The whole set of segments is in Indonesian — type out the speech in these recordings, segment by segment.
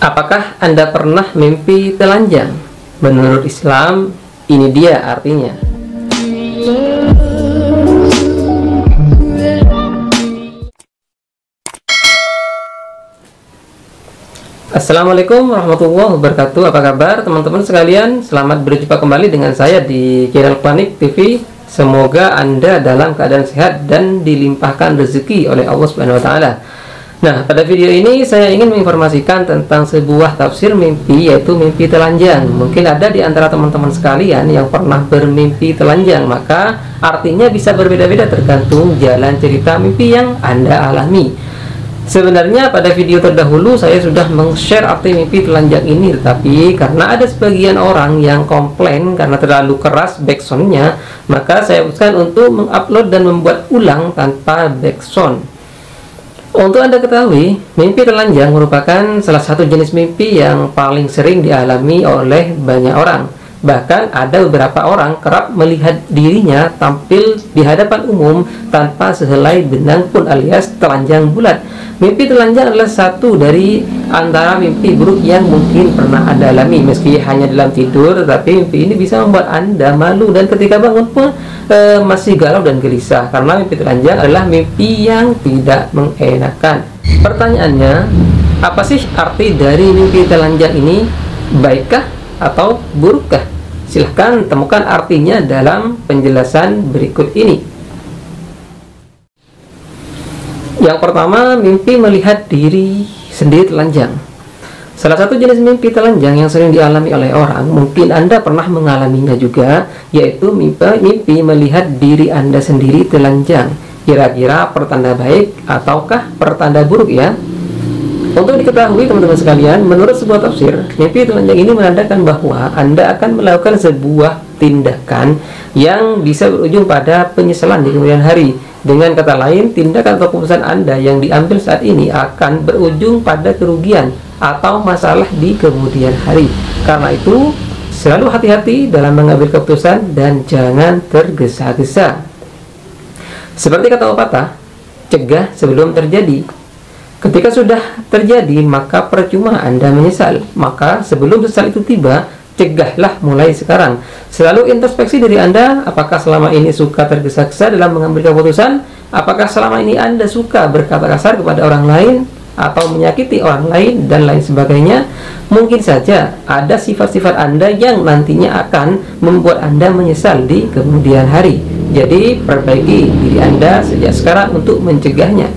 Apakah Anda pernah mimpi telanjang? Menurut Islam, ini dia artinya. Assalamualaikum warahmatullahi wabarakatuh. Apa kabar teman-teman sekalian? Selamat berjumpa kembali dengan saya di channel Panik TV. Semoga Anda dalam keadaan sehat dan dilimpahkan rezeki oleh Allah Subhanahu wa taala. Nah, pada video ini saya ingin menginformasikan tentang sebuah tafsir mimpi, yaitu mimpi telanjang. Mungkin ada di antara teman-teman sekalian yang pernah bermimpi telanjang, maka artinya bisa berbeda-beda tergantung jalan cerita mimpi yang Anda alami. Sebenarnya pada video terdahulu saya sudah meng-share arti mimpi telanjang ini, tetapi karena ada sebagian orang yang komplain karena terlalu keras backsoundnya, maka saya putuskan untuk mengupload dan membuat ulang tanpa backsound. Untuk Anda ketahui, mimpi telanjang merupakan salah satu jenis mimpi yang paling sering dialami oleh banyak orang. Bahkan ada beberapa orang kerap melihat dirinya tampil di hadapan umum tanpa sehelai benang pun, alias telanjang bulat. Mimpi telanjang adalah satu dari antara mimpi buruk yang mungkin pernah Anda alami. Meski hanya dalam tidur, tetapi mimpi ini bisa membuat Anda malu dan ketika bangun pun masih galau dan gelisah, karena mimpi telanjang adalah mimpi yang tidak mengenakan. Pertanyaannya, apa sih arti dari mimpi telanjang ini? Baikkah atau burukkah? Silahkan temukan artinya dalam penjelasan berikut ini. Yang pertama, mimpi melihat diri sendiri telanjang. Salah satu jenis mimpi telanjang yang sering dialami oleh orang, mungkin Anda pernah mengalaminya juga, yaitu mimpi melihat diri Anda sendiri telanjang. Kira-kira pertanda baik ataukah pertanda buruk ya? Untuk diketahui teman-teman sekalian, menurut sebuah tafsir, mimpi telanjang ini menandakan bahwa Anda akan melakukan sebuah tindakan yang bisa berujung pada penyesalan di kemudian hari. Dengan kata lain, tindakan atau keputusan Anda yang diambil saat ini akan berujung pada kerugian atau masalah di kemudian hari. Karena itu, selalu hati-hati dalam mengambil keputusan dan jangan tergesa-gesa. Seperti kata pepatah, cegah sebelum terjadi. Ketika sudah terjadi, maka percuma Anda menyesal. Maka sebelum sesal itu tiba, cegahlah mulai sekarang. Selalu introspeksi diri Anda, apakah selama ini suka tergesa-gesa dalam mengambil keputusan? Apakah selama ini Anda suka berkata kasar kepada orang lain atau menyakiti orang lain dan lain sebagainya? Mungkin saja ada sifat-sifat Anda yang nantinya akan membuat Anda menyesal di kemudian hari. Jadi perbaiki diri Anda sejak sekarang untuk mencegahnya.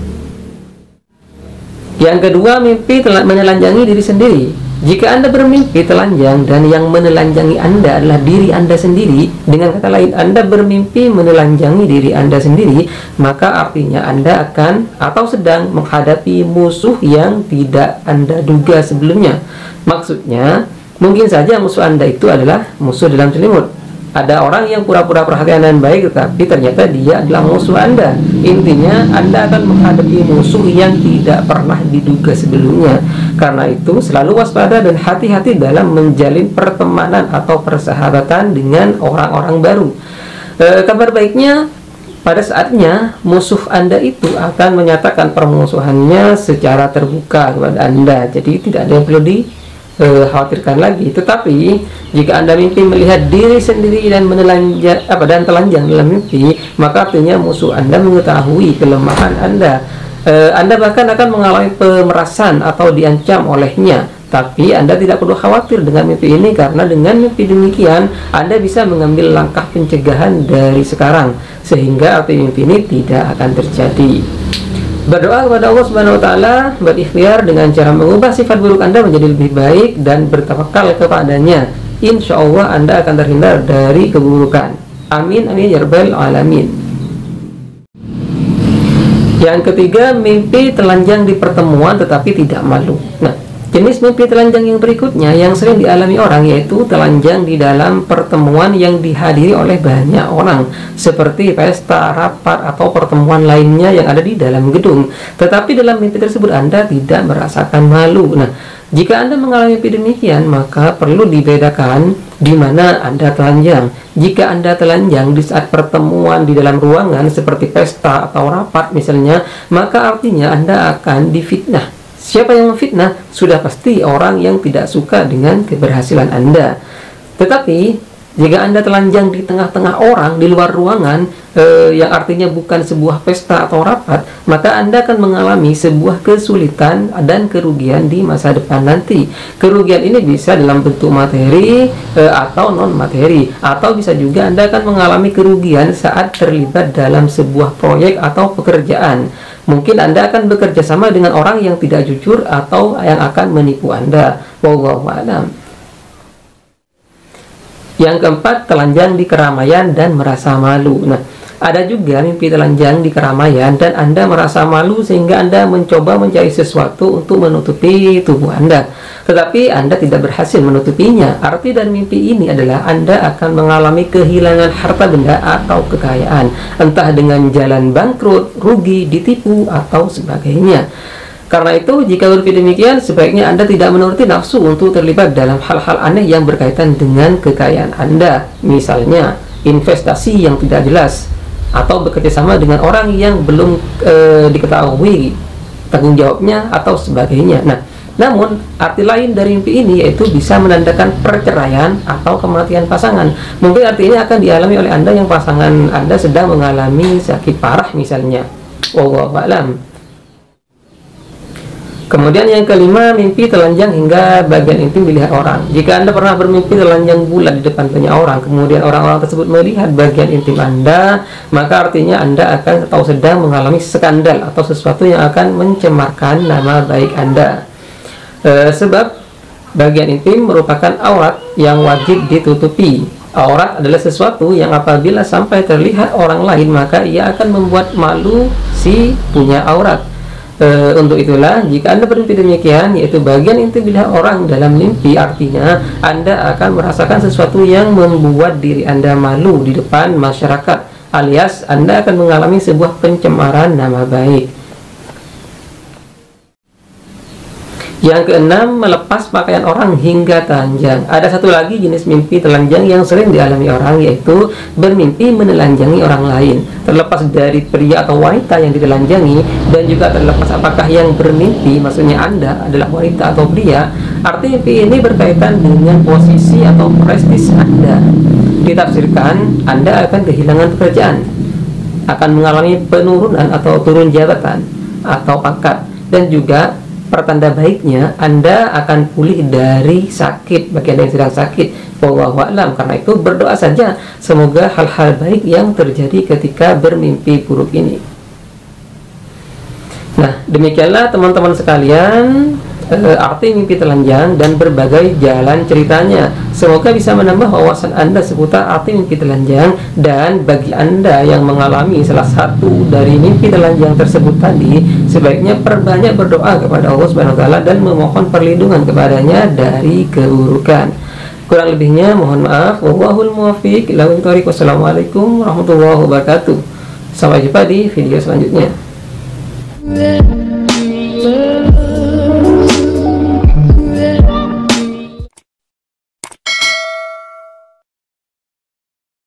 Yang kedua, mimpi menelanjangi diri sendiri. Jika Anda bermimpi telanjang dan yang menelanjangi Anda adalah diri Anda sendiri, dengan kata lain Anda bermimpi menelanjangi diri Anda sendiri, maka artinya Anda akan atau sedang menghadapi musuh yang tidak Anda duga sebelumnya. Maksudnya, mungkin saja musuh Anda itu adalah musuh dalam selimut. Ada orang yang pura-pura perhatian dan baik, tetapi ternyata dia adalah musuh Anda. Intinya, Anda akan menghadapi musuh yang tidak pernah diduga sebelumnya. Karena itu, selalu waspada dan hati-hati dalam menjalin pertemanan atau persahabatan dengan orang-orang baru. Kabar baiknya, pada saatnya musuh Anda itu akan menyatakan permusuhannya secara terbuka kepada Anda. Jadi tidak ada yang perlu khawatirkan lagi. Tetapi jika Anda mimpi melihat diri sendiri dan telanjang dalam mimpi, maka artinya musuh Anda mengetahui kelemahan Anda. Anda bahkan akan mengalami pemerasan atau diancam olehnya. Tapi Anda tidak perlu khawatir dengan mimpi ini, karena dengan mimpi demikian Anda bisa mengambil langkah pencegahan dari sekarang, sehingga arti mimpi ini tidak akan terjadi. Berdoa kepada Allah Subhanahu wa taala, berikhtiar dengan cara mengubah sifat buruk Anda menjadi lebih baik dan bertawakal kepadanya. Insya Allah Anda akan terhindar dari keburukan. Amin amin ya rabbal alamin. Yang ketiga, mimpi telanjang di pertemuan tetapi tidak malu. Nah, jenis mimpi telanjang yang berikutnya yang sering dialami orang, yaitu telanjang di dalam pertemuan yang dihadiri oleh banyak orang, seperti pesta, rapat, atau pertemuan lainnya yang ada di dalam gedung. Tetapi dalam mimpi tersebut Anda tidak merasakan malu. Nah, jika Anda mengalami mimpi demikian, maka perlu dibedakan di mana Anda telanjang. Jika Anda telanjang di saat pertemuan di dalam ruangan seperti pesta atau rapat misalnya, maka artinya Anda akan difitnah Siapa yang memfitnah? Sudah pasti orang yang tidak suka dengan keberhasilan Anda. Tetapi jika Anda telanjang di tengah-tengah orang di luar ruangan, yang artinya bukan sebuah pesta atau rapat, maka Anda akan mengalami sebuah kesulitan dan kerugian di masa depan nanti. Kerugian ini bisa dalam bentuk materi atau non materi, atau bisa juga Anda akan mengalami kerugian saat terlibat dalam sebuah proyek atau pekerjaan. Mungkin Anda akan bekerja sama dengan orang yang tidak jujur atau yang akan menipu Anda. Wallahu a'lam. Yang keempat, telanjang di keramaian dan merasa malu. Nah, ada juga mimpi telanjang di keramaian dan Anda merasa malu sehingga Anda mencoba mencari sesuatu untuk menutupi tubuh Anda. Tetapi Anda tidak berhasil menutupinya. Arti dari mimpi ini adalah Anda akan mengalami kehilangan harta benda atau kekayaan, entah dengan jalan bangkrut, rugi, ditipu, atau sebagainya. Karena itu, jika berpikir demikian, sebaiknya Anda tidak menuruti nafsu untuk terlibat dalam hal-hal aneh yang berkaitan dengan kekayaan Anda. Misalnya, investasi yang tidak jelas, atau bekerja sama dengan orang yang belum diketahui tanggung jawabnya, atau sebagainya. Nah, namun, arti lain dari mimpi ini yaitu bisa menandakan perceraian atau kematian pasangan. Mungkin arti ini akan dialami oleh Anda yang pasangan Anda sedang mengalami sakit parah misalnya. Wallahu a'lam. Kemudian yang kelima, mimpi telanjang hingga bagian intim dilihat orang. Jika Anda pernah bermimpi telanjang bulat di depan banyak orang, kemudian orang-orang tersebut melihat bagian intim Anda, maka artinya Anda akan atau sedang mengalami skandal atau sesuatu yang akan mencemarkan nama baik Anda. Sebab bagian intim merupakan aurat yang wajib ditutupi. Aurat adalah sesuatu yang apabila sampai terlihat orang lain, maka ia akan membuat malu si punya aurat. Untuk itulah, jika Anda bermimpi demikian, yaitu bagian intim dilihat orang dalam mimpi, artinya Anda akan merasakan sesuatu yang membuat diri Anda malu di depan masyarakat, alias Anda akan mengalami sebuah pencemaran nama baik. Yang keenam, melepas pakaian orang hingga telanjang. Ada satu lagi jenis mimpi telanjang yang sering dialami orang, yaitu bermimpi menelanjangi orang lain. Terlepas dari pria atau wanita yang ditelanjangi, dan juga terlepas apakah yang bermimpi, maksudnya Anda adalah wanita atau pria, arti mimpi ini berkaitan dengan posisi atau prestis Anda. Ditafsirkan, Anda akan kehilangan pekerjaan, akan mengalami penurunan atau turun jabatan atau pangkat, dan juga pertanda baiknya Anda akan pulih dari sakit bagi Anda yang sedang sakit. Wallahu a'lam. Karena itu berdoa saja semoga hal-hal baik yang terjadi ketika bermimpi buruk ini. Nah, demikianlah teman-teman sekalian arti mimpi telanjang dan berbagai jalan ceritanya. Semoga bisa menambah wawasan Anda seputar arti mimpi telanjang, dan bagi Anda yang mengalami salah satu dari mimpi telanjang tersebut tadi, sebaiknya perbanyak berdoa kepada Allah Subhanahu wa taala dan memohon perlindungan kepadanya dari keburukan. Kurang lebihnya mohon maaf. Wallahul muwaffiq ila aqwamit thoriq. Wassalamualaikum warahmatullahi wabarakatuh. Sampai jumpa di video selanjutnya.